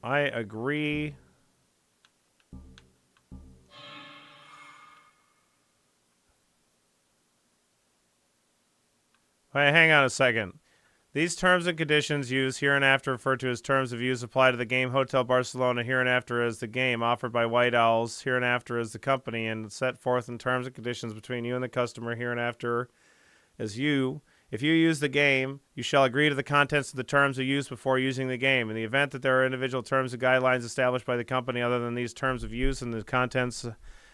I agree. Wait, hang on a second. These terms and conditions used hereinafter referred to as terms of use apply to the game Hotel Barcelona, hereinafter as the game offered by White Owls, hereinafter as the company, and set forth in terms and conditions between you and the customer, hereinafter as you. If you use the game, you shall agree to the contents of the terms of use before using the game. In the event that there are individual terms and guidelines established by the company other than these terms of use and the contents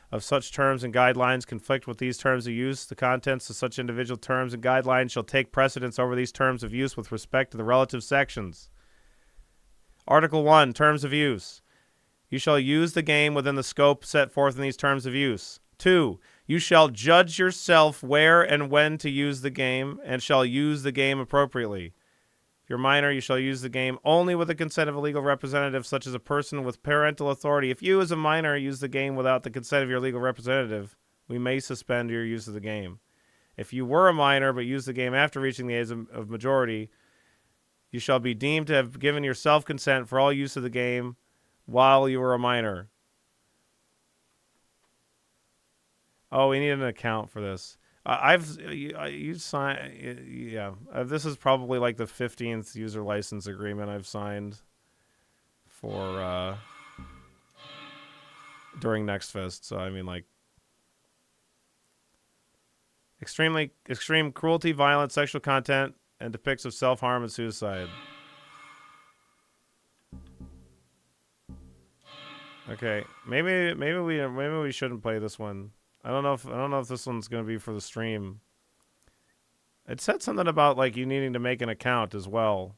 of such terms and guidelines conflict with these terms of use, the contents of such individual terms and guidelines shall take precedence over these terms of use with respect to the relative sections. Article 1, Terms of Use. You shall use the game within the scope set forth in these terms of use. 2. You shall judge yourself where and when to use the game, and shall use the game appropriately. If you're a minor, you shall use the game only with the consent of a legal representative, such as a person with parental authority. If you, as a minor, use the game without the consent of your legal representative, we may suspend your use of the game. If you were a minor but used the game after reaching the age of majority, you shall be deemed to have given yourself consent for all use of the game while you were a minor. Oh, we need an account for this. You signed, yeah. This is probably like the 15th user license agreement I've signed for during NextFest. So I mean, like, extreme cruelty, violence, sexual content, and depicts of self-harm and suicide. Okay, maybe we shouldn't play this one. I don't know if this one's gonna be for the stream. It said something about like you needing to make an account as well.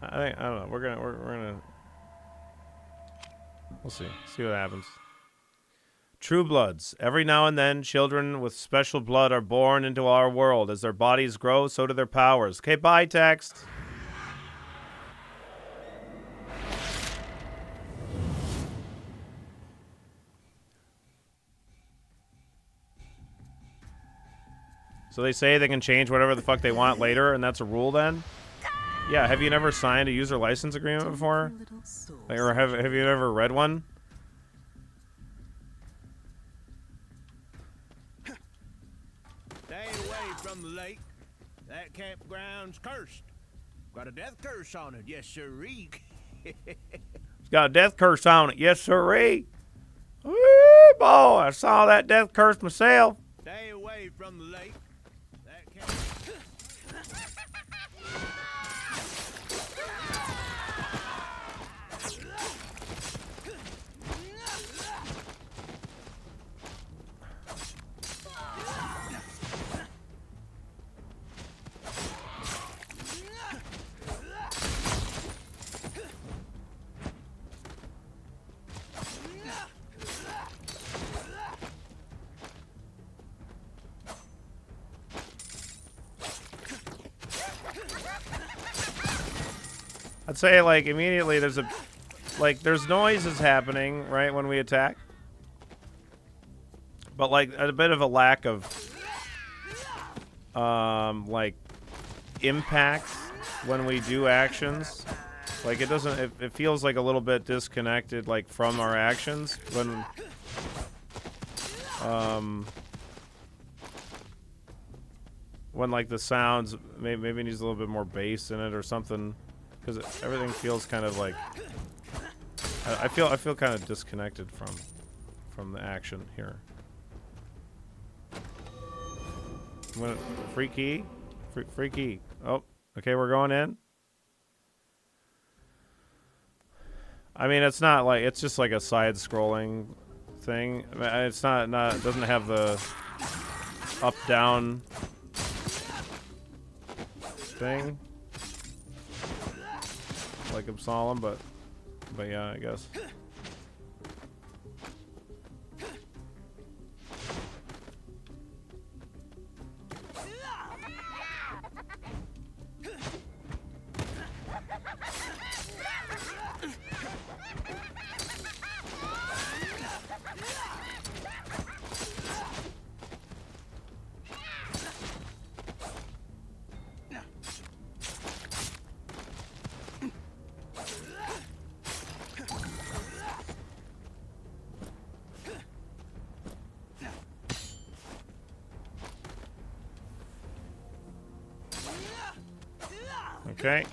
I don't know. We're gonna we'll see what happens. True bloods. Every now and then, children with special blood are born into our world. As their bodies grow, so do their powers. Okay, bye, text. So they say they can change whatever the fuck they want later, and that's a rule then? Yeah, have you never signed a user license agreement before? Like, or have you never read one? Stay away from the lake. That campground's cursed. Got a death curse on it, yes sirree. It's got a death curse on it, yes sirree. Woo, boy, I saw that death curse myself. Stay away from the lake. That I'd say, like, immediately there's there's noises happening, right, when we attack. But, like, a bit of a lack of, like, impact when we do actions. Like, it doesn't, it feels like a little bit disconnected, like, from our actions when like, the sounds, maybe needs a little bit more bass in it or something. Because everything feels kind of like I feel kind of disconnected from the action here. I'm gonna, free key Free key. Oh, okay, we're going in. I mean, it's not like, it's just like a side-scrolling thing. I mean, it's not, it doesn't have the up-down thing like Absalom, but yeah, I guess. Okay.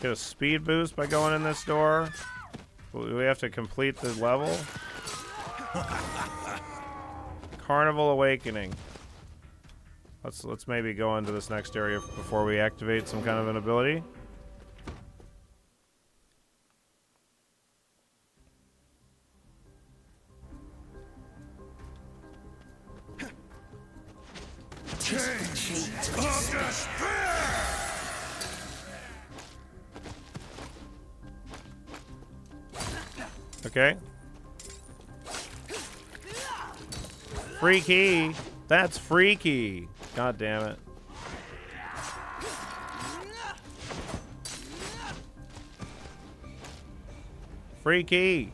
Get a speed boost by going in this door. We have to complete the level. Carnival Awakening. Let's maybe go into this next area before we activate some kind of an ability. Okay. Freaky. That's freaky. God damn it. Freaky.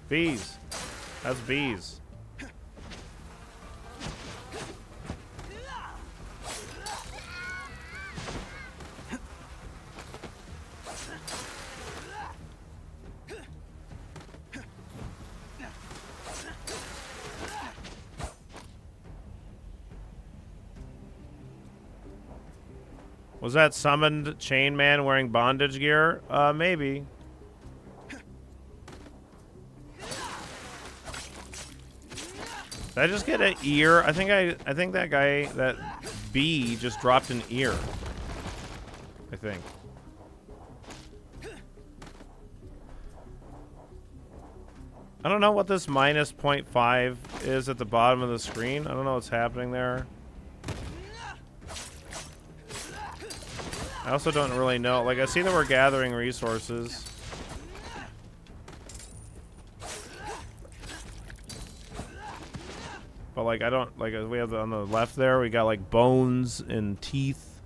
Bees. That's bees. Was that summoned chain man wearing bondage gear? Maybe. Did I just get an ear? I think that guy, that bee, just dropped an ear. I think. I don't know what this minus 0.5 is at the bottom of the screen. I don't know what's happening there. I also don't really know. Like, I see that we're gathering resources. But, like, I don't... Like, we have on the left there, we got, like, bones and teeth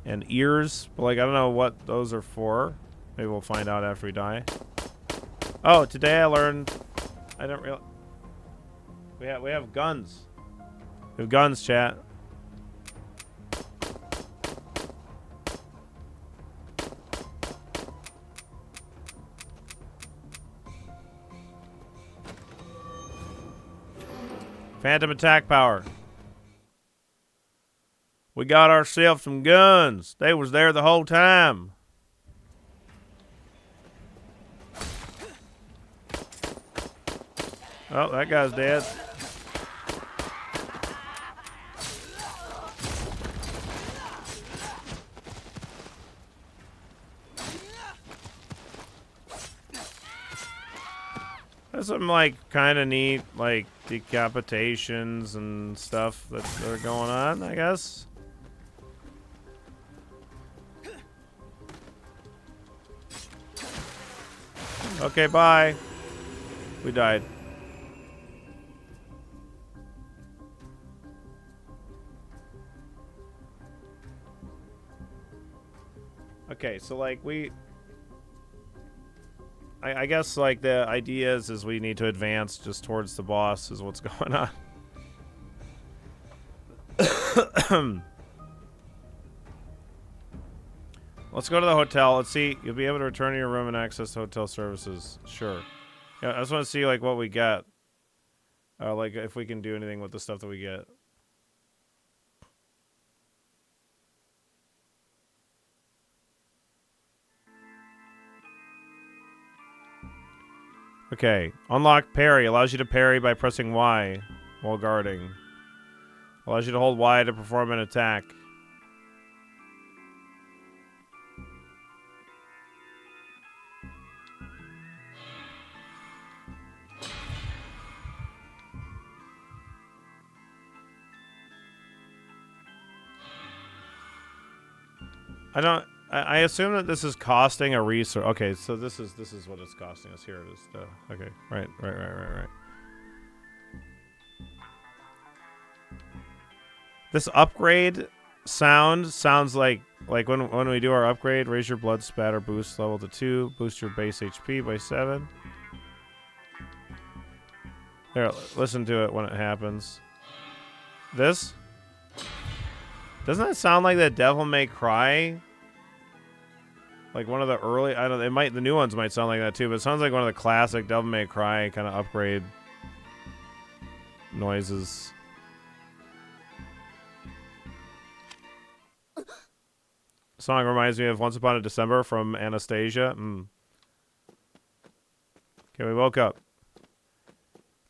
and ears. But, like, I don't know what those are for. Maybe we'll find out after we die. Oh, today I learned... I don't realize... We have guns. We have guns, chat. Phantom attack power. We got ourselves some guns. They was there the whole time. Oh, that guy's dead. There's some, like, kind of neat, like, decapitations and stuff that are going on, I guess. Okay, bye. We died. Okay, so, like, I guess, like, the idea is we need to advance just towards the boss is what's going on. Let's go to the hotel. Let's see. You'll be able to return to your room and access hotel services. Sure. Yeah, I just want to see like what we get. Like if we can do anything with the stuff that we get. Okay. Unlock parry. Allows you to parry by pressing Y while guarding. Allows you to hold Y to perform an attack. I assume that this is costing a resource. Okay, so this is what it's costing us. Here it is. Okay, right. This upgrade sounds like when we do our upgrade, raise your blood spatter boost level to 2, boost your base HP by 7. There, listen to it when it happens. This? Doesn't that sound like that Devil May Cry? Like one of the early, I don't know, it might, the new ones might sound like that too, but it sounds like one of the classic Devil May Cry kind of upgrade noises. Song reminds me of Once Upon a December from Anastasia. Okay, we woke up.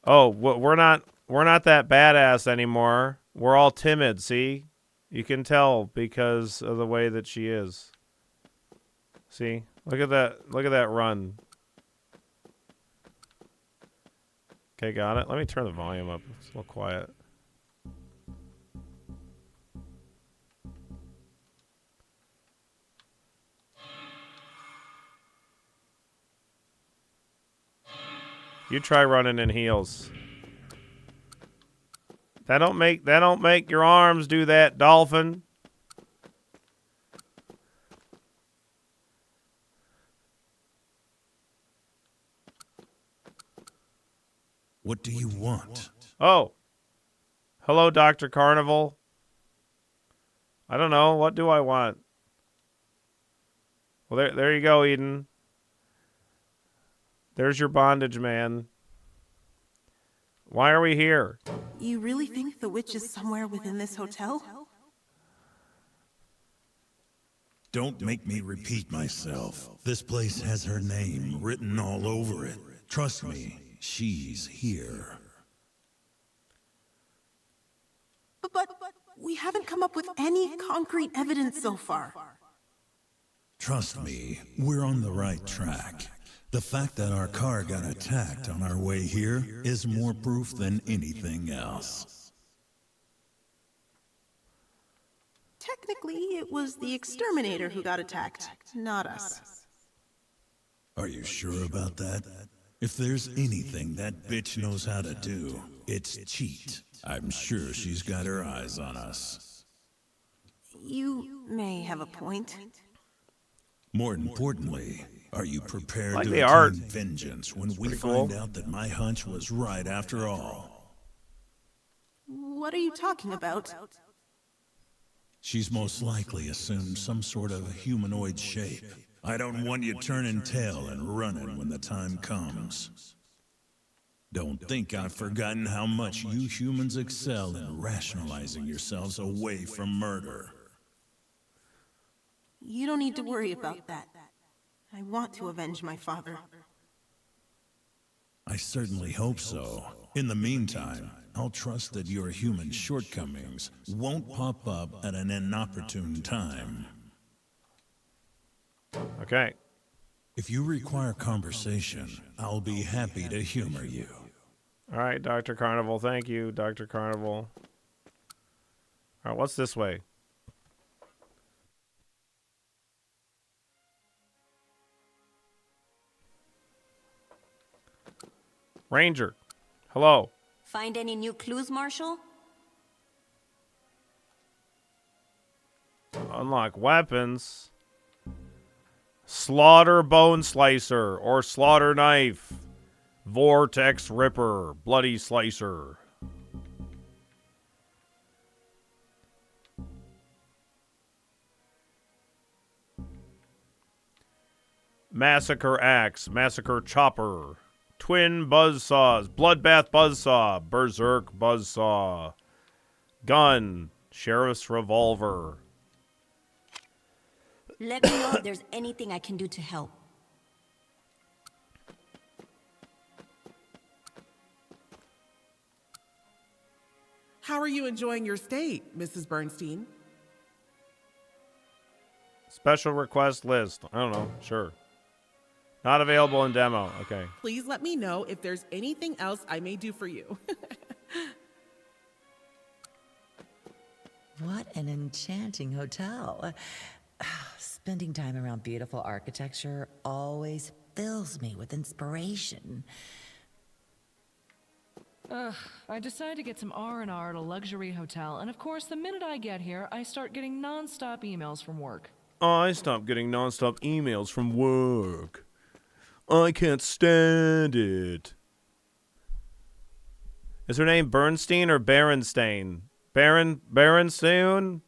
Oh, we're not that badass anymore. We're all timid, see? You can tell because of the way that she is. See? Look at that run. Okay, got it. Let me turn the volume up. It's a little quiet. You try running in heels. That don't make your arms do that, dolphin. What do you want? Oh. Hello, Dr. Carnival. I don't know. What do I want? Well, there you go, Eden. There's your bondage, man. Why are we here? You really think the witch is somewhere within this hotel? Don't make me repeat myself. This place has her name written all over it. Trust me, she's here. But we haven't come up with any concrete evidence so far. Trust me, we're on the right track. The fact that our car got attacked on our way here is more proof than anything else. Technically, it was the exterminator who got attacked, not us. Are you sure about that? If there's anything that bitch knows how to do, it's cheat. I'm sure she's got her eyes on us. You may have a point. More importantly, are you prepared Like to the art. attain vengeance when we Pretty find cool. out that my hunch was right after all? What are you talking about? She's most likely assumed some sort of humanoid shape. I don't want you turning tail and running when the time comes. Don't think I've forgotten how much you humans excel in rationalizing yourselves away from murder. You don't need to worry about that. I want to avenge my father. I certainly hope so. In the meantime, I'll trust that your human shortcomings won't pop up at an inopportune time. Okay. If you require conversation, I'll be happy to humor you. All right, Dr. Carnival. Thank you, Dr. Carnival. All right, what's this way? Ranger. Hello. Find any new clues, Marshal? Unlock weapons. Slaughter bone slicer or slaughter knife. Vortex ripper. Bloody slicer. Massacre Axe, Massacre Chopper, Twin Buzzsaws, Bloodbath Buzzsaw, Berserk Buzzsaw, Gun, Sheriff's Revolver. Let me know if there's anything I can do to help. How are you enjoying your stay, Mrs. Bernstein? Special request list. I don't know. Sure. Not available in demo. Okay. Please let me know if there's anything else I may do for you. What an enchanting hotel. Spending time around beautiful architecture always fills me with inspiration. I decided to get some R&R at a luxury hotel, and of course, the minute I get here, I start getting non-stop emails from work. I stopped getting non-stop emails from work. I can't stand it. Is her name Bernstein or Berenstain? Berenstain?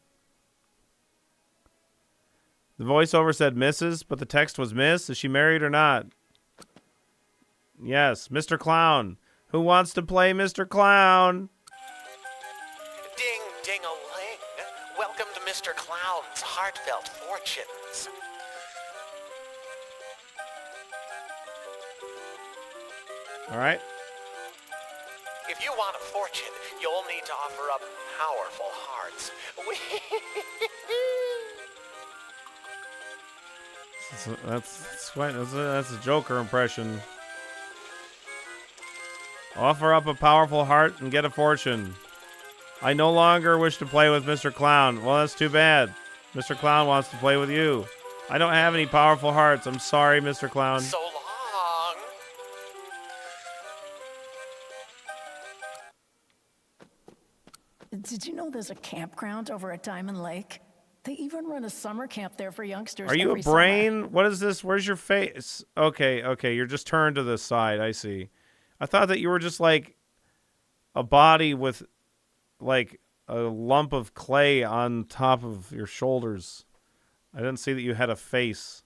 The voiceover said Mrs., but the text was Miss. Is she married or not? Yes, Mr. Clown. Who wants to play Mr. Clown? Ding, ding-a-ling. Welcome to Mr. Clown's Heartfelt Fortunes. All right. If you want a fortune, you'll need to offer up powerful hearts. That's a Joker impression. Offer up a powerful heart and get a fortune. I no longer wish to play with Mr. Clown. Well, that's too bad. Mr. Clown wants to play with you. I don't have any powerful hearts. I'm sorry, Mr. Clown. So long. Did you know there's a campground over at Diamond Lake? They even run a summer camp there for youngsters. Are you a every brain? summer. What is this? Where's your face? Okay. You're just turned to this side. I see. I thought that you were just like a body with like a lump of clay on top of your shoulders. I didn't see that you had a face.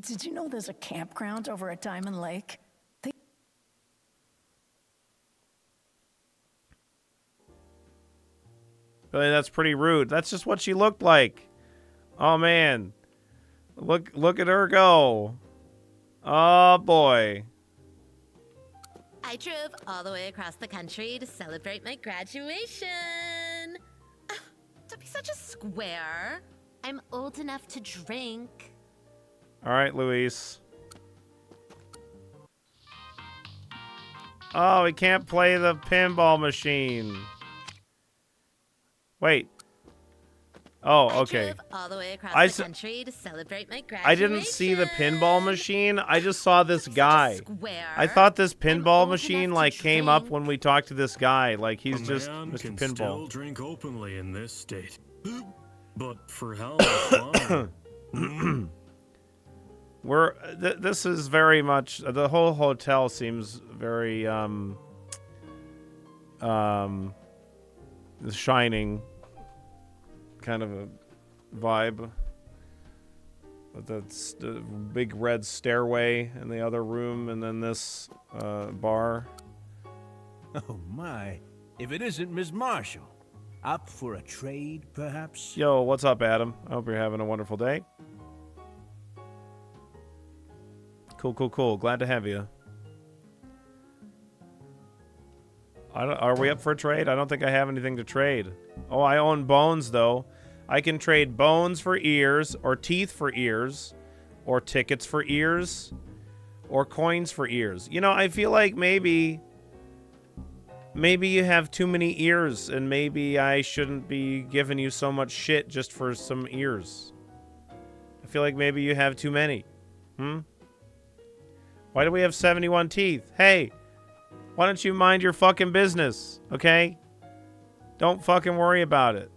Did you know there's a campground over at Diamond Lake? Billy, that's pretty rude. That's just what she looked like. Oh man. Look at her go. Oh boy. I drove all the way across the country to celebrate my graduation. Don't be such a square. I'm old enough to drink. All right, Luis. Oh, we can't play the pinball machine. Wait. Oh, okay. I drove all the way across the country to celebrate my graduation. I didn't see the pinball machine. I just saw this guy. I thought this pinball machine like came up when we talked to this guy. Like he's just Mr. Can Pinball. still drink openly in this state, but for how long? This is very much the whole hotel seems very The Shining kind of a vibe. But that's the big red stairway in the other room, and then this bar. Oh my, if it isn't Miss Marshall. Up for a trade, perhaps? Yo, what's up, Adam? I hope you're having a wonderful day. Cool. Glad to have you. Are we up for a trade? I don't think I have anything to trade. Oh, I own bones, though. I can trade bones for ears, or teeth for ears, or tickets for ears, or coins for ears. You know, I feel like maybe you have too many ears, and maybe I shouldn't be giving you so much shit just for some ears. I feel like maybe you have too many. Why do we have 71 teeth? Hey, why don't you mind your fucking business, okay? Don't fucking worry about it.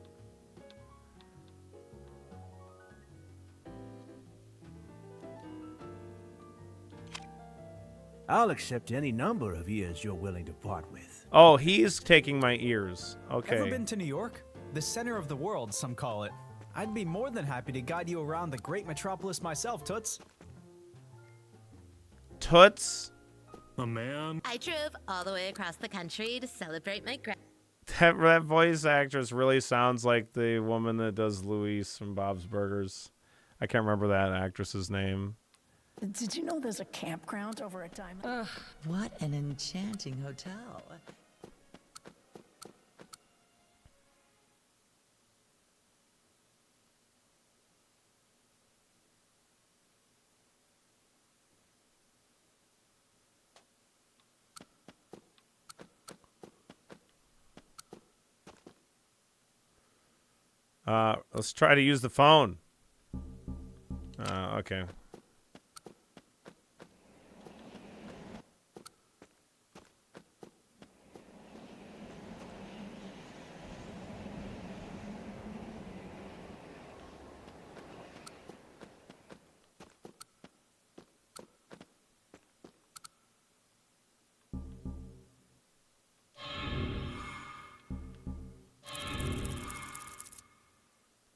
I'll accept any number of years you're willing to part with. Oh, he's taking my ears. Okay. Ever been to New York? The center of the world, some call it. I'd be more than happy to guide you around the great metropolis myself, Toots. Toots? A man? I drove all the way across the country to celebrate my That voice actress really sounds like the woman that does Louise from Bob's Burgers. I can't remember that actress's name. Did you know there's a campground over at Diamond? What an enchanting hotel. Let's try to use the phone. Okay.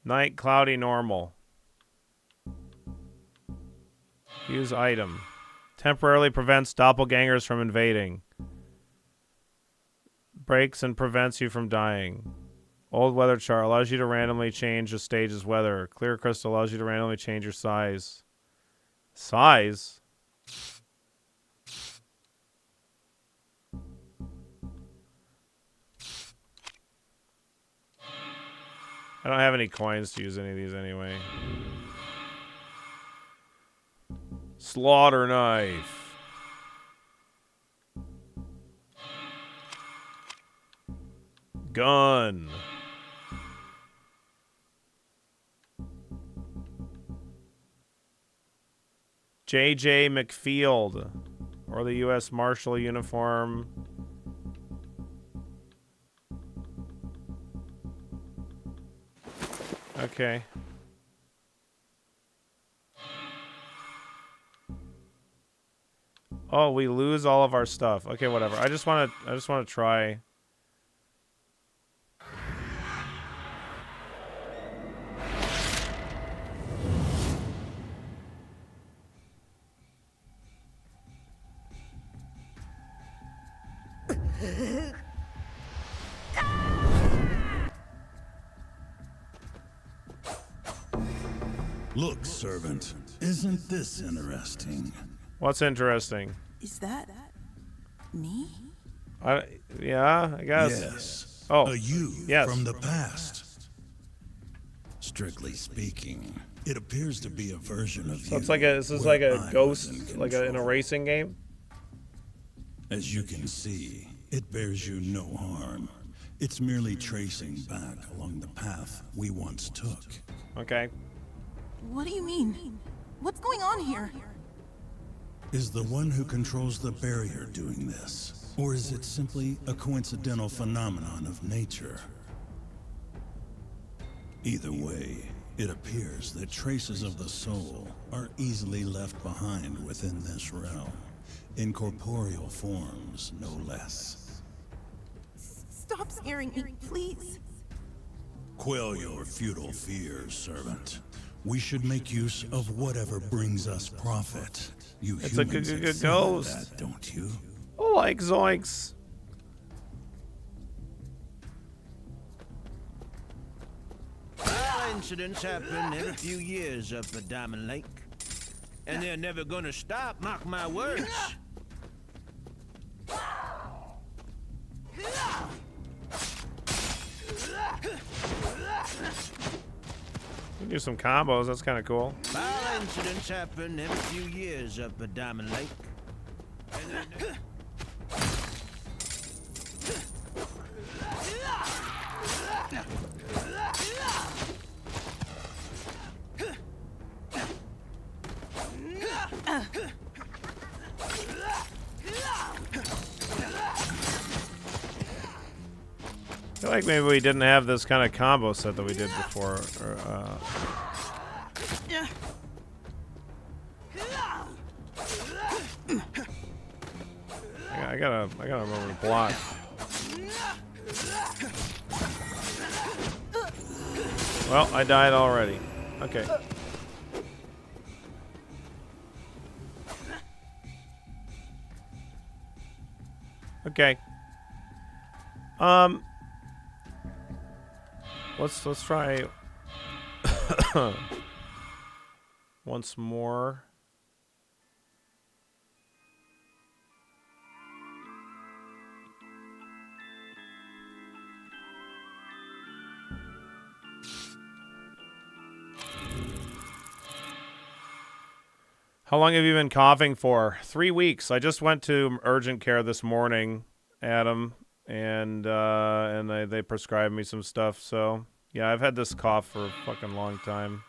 Night, cloudy, normal. Use item. Temporarily prevents doppelgangers from invading. Breaks and prevents you from dying. Old weather chart allows you to randomly change a stage's weather. Clear crystal allows you to randomly change your size. Size? I don't have any coins to use any of these anyway. Slaughter knife. Gun. J.J. McField. Or the U.S. Marshal uniform. Okay. Oh, we lose all of our stuff. Okay, whatever. I just want to try. Look, servant, isn't this interesting? What's interesting? Is that me? Yeah, I guess. Yes. Oh, a you yes. from the past. Strictly speaking, it appears to be a version of you. So it's like this is like a ghost, like in a racing game? As you can see, it bears you no harm. It's merely tracing back along the path we once took. Okay. What do you mean? What's going on here? Is the one who controls the barrier doing this? Or is it simply a coincidental phenomenon of nature? Either way, it appears that traces of the soul are easily left behind within this realm, in corporeal forms, no less. Stop scaring me, please. Quell your futile fears, servant. We should make use of whatever brings us profit. You It's a humans good accept ghost. that, don't you? Oh, like zoinks. Well, incidents happen every few years up at Diamond Lake. And they're never gonna stop, mark my words. You can do some combos. That's kind of cool. Violent incidents happen every few years up at Diamond Lake. And they're I feel like maybe we didn't have this kind of combo set that we did before. I gotta remember to block. Well, I died already. Okay. Okay. Let's try once more. How long have you been coughing for? 3 weeks. I just went to urgent care this morning, Adam, and they prescribed me some stuff. So yeah, I've had this cough for a fucking long time.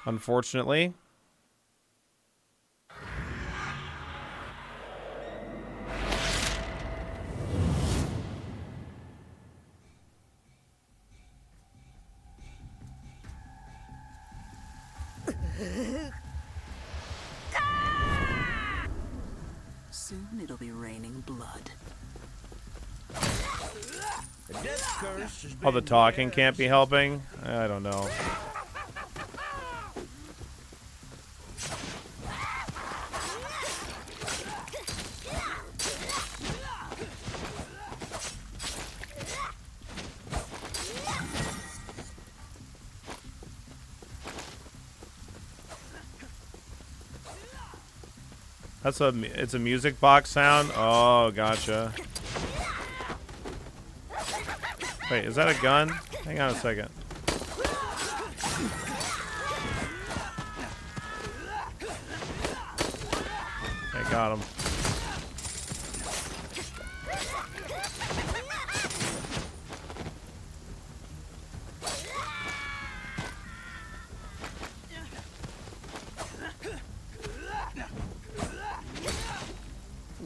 Unfortunately. Soon it'll be raining blood. Oh, the talking can't be helping? I don't know. It's a music box sound? Oh, gotcha. Wait, is that a gun? Hang on a second. I got him.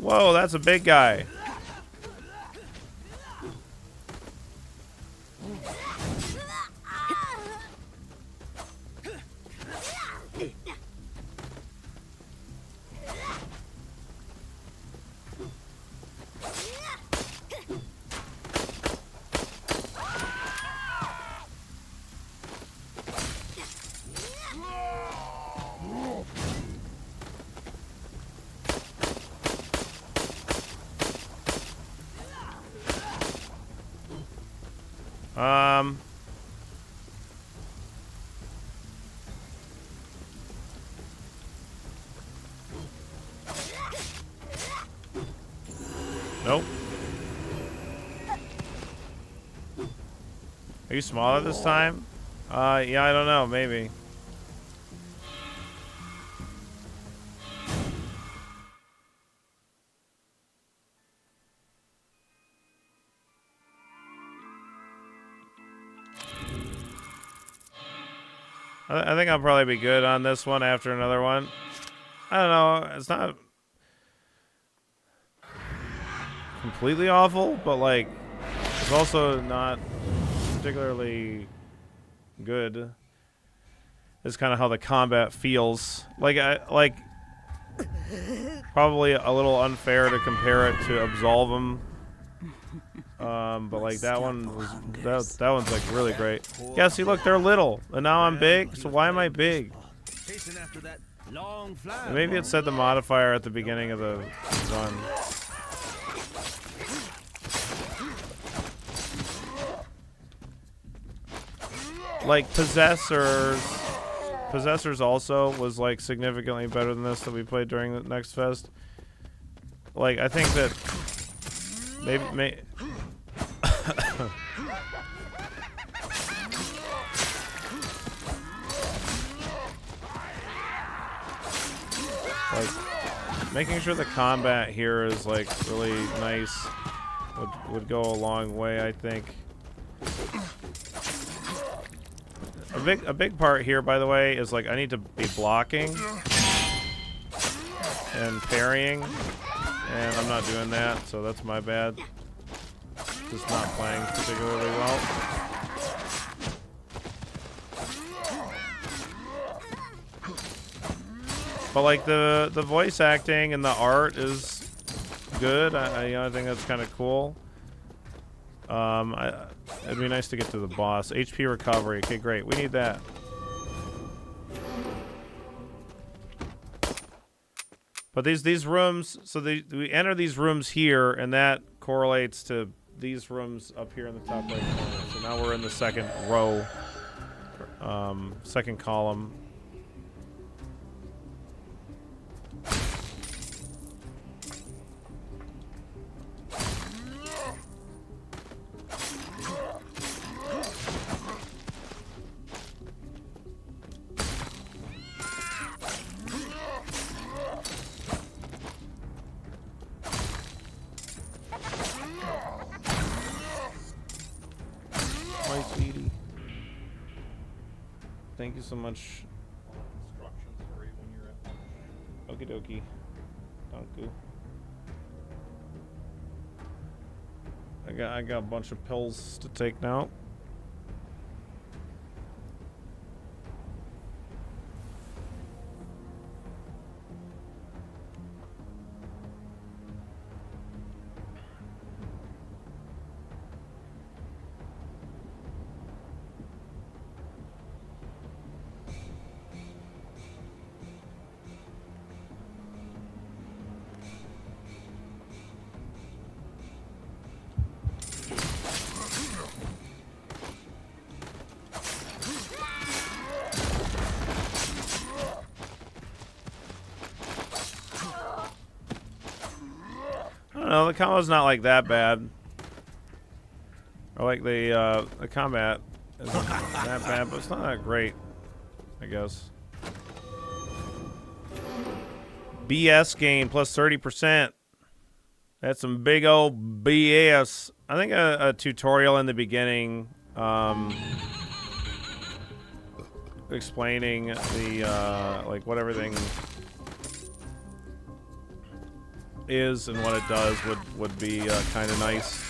Whoa, that's a big guy. Nope. Are you smaller this time? Yeah, I don't know, maybe. I think I'll probably be good on this one after another one. I don't know. It's not completely awful, but like it's also not particularly good. It's kind of how the combat feels. Like probably a little unfair to compare it to Absolve 'em. But like that one was that one's like really great. Yeah, see, look, they're little, and now I'm big. So why am I big? Maybe it said the modifier at the beginning of the run. Like Possessors also was like significantly better than this that we played during the NextFest. Like I think that maybe. Like making sure the combat here is like really nice would go a long way, I think. A big part here, by the way, is like I need to be blocking and parrying, and I'm not doing that, so that's my bad. Just not playing particularly well. But like the voice acting and the art is good. I think that's kind of cool. It'd be nice to get to the boss. HP recovery. Okay, great. We need that. But these rooms, so we enter these rooms here, and that correlates to these rooms up here in the top right corner. So now we're in the second row, second column. Thank you so much. Instructions for you when you're at lunch. Okie dokie. Danku. I got a bunch of pills to take now. No, the combo's not like that bad. Or like the combat isn't that bad, but it's not that great, I guess. BS gain plus 30%. That's some big old BS. I think a tutorial in the beginning explaining the like what everything is and what it does would be kind of nice.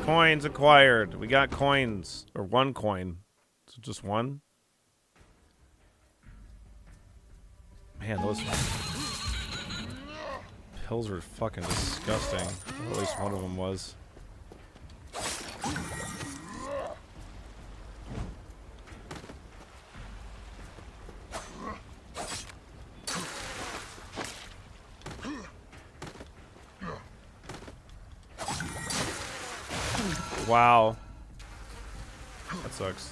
Coins acquired. We got coins. Or 1 coin. So just 1? Man, those pills are fucking disgusting. Or at least one of them was. Wow. That sucks.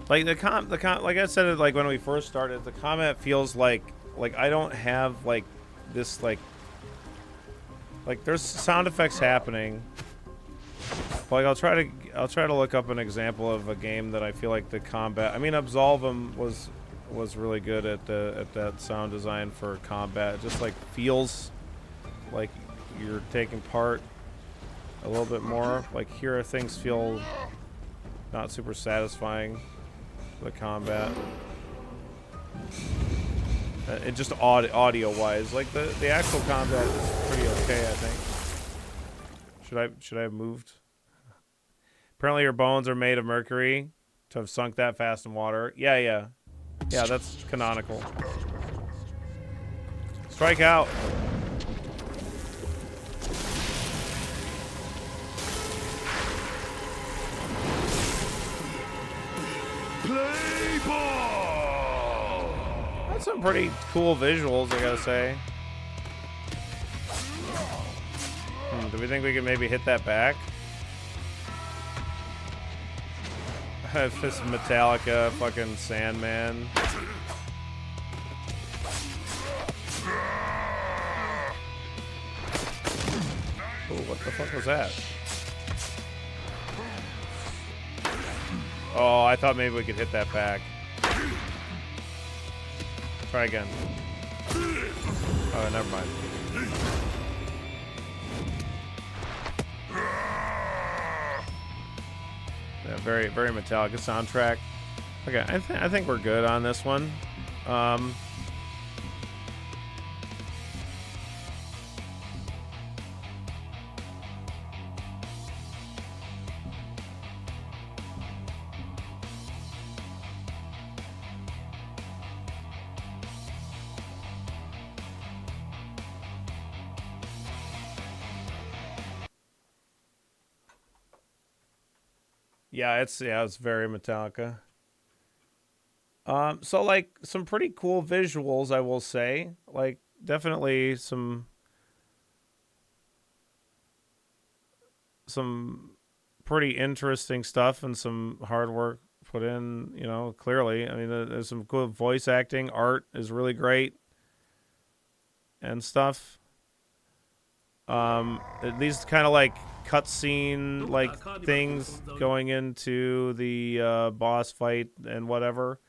Like like I said, like when we first started, the combat feels like I don't have like this like there's sound effects happening. Like I'll try to look up an example of a game that I feel like the combat. I mean, Absolvum was really good at that sound design for combat. It just like feels like you're taking part a little bit more. Like here, things feel not super satisfying. The combat. It just audio wise, like the actual combat is pretty okay, I think. Should I have moved? Apparently your bones are made of mercury to have sunk that fast in water. Yeah, that's canonical. Strike out. Play ball. That's some pretty cool visuals, I gotta say. Do we think we can maybe hit that back? This is Metallica, fucking Sandman. Oh, what the fuck was that? Oh, I thought maybe we could hit that back. Try again. Oh, never mind. Yeah, very, very Metallica soundtrack. Okay, I think we're good on this one. Yeah, it's very Metallica. So like some pretty cool visuals, I will say. Like definitely some pretty interesting stuff and some hard work put in, you know, clearly. I mean, there's some cool voice acting. Art is really great and stuff. These kind of like cutscene like things going into the boss fight and whatever.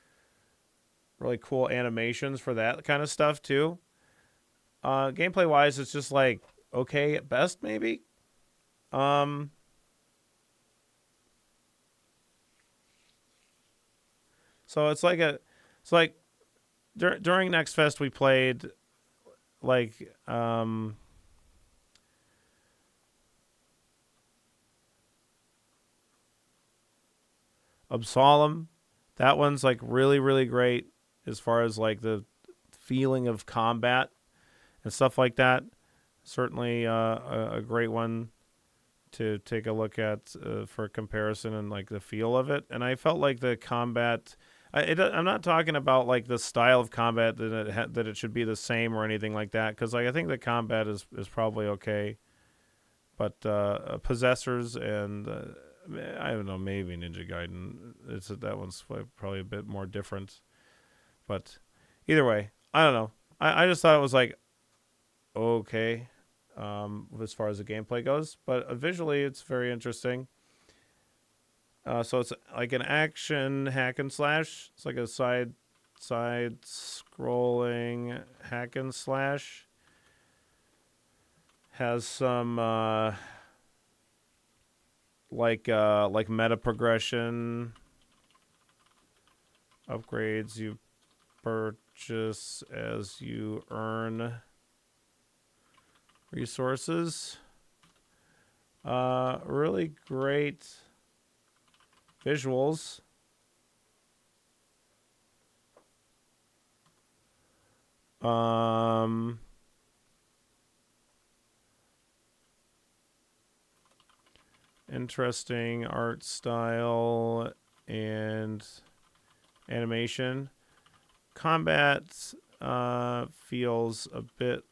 Really cool animations for that kind of stuff too. Gameplay wise, it's just like okay at best, maybe. So it's like during NextFest we played like Absalom. That one's like really, really great as far as like the feeling of combat and stuff like that. Certainly a great one to take a look at for comparison and like the feel of it. And I felt like the combat. I'm not talking about like the style of combat that it should be the same or anything like that, because like I think the combat is probably okay, but Possessors and I don't know, maybe Ninja Gaiden. That one's probably a bit more different, but either way, I don't know. I just thought it was like okay, as far as the gameplay goes, but visually it's very interesting. So it's like an action hack and slash. It's like a side scrolling hack and slash. Has some like meta progression upgrades you purchase as you earn resources. Really great visuals. Interesting art style and animation. Combat feels a bit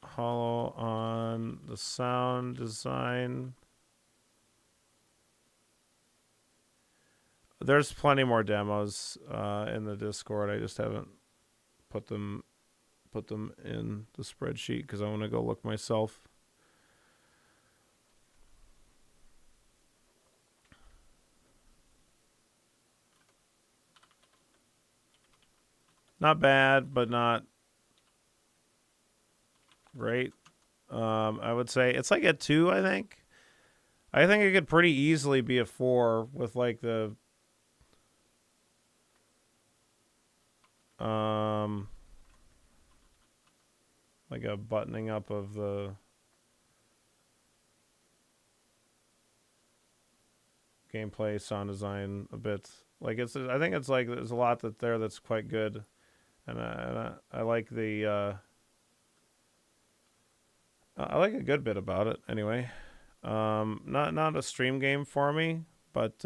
hollow on the sound design. There's plenty more demos in the Discord. I just haven't put them in the spreadsheet because I want to go look myself. Not bad, but not great. I would say it's like a 2, I think. I think it could pretty easily be a 4 with like the like a buttoning up of the gameplay, sound design a bit. Like I think it's like there's a lot that's quite good, and I like the I like a good bit about it anyway. Not a stream game for me, but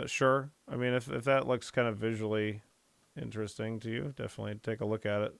sure. I mean, if that looks kind of visually interesting to you, definitely take a look at it.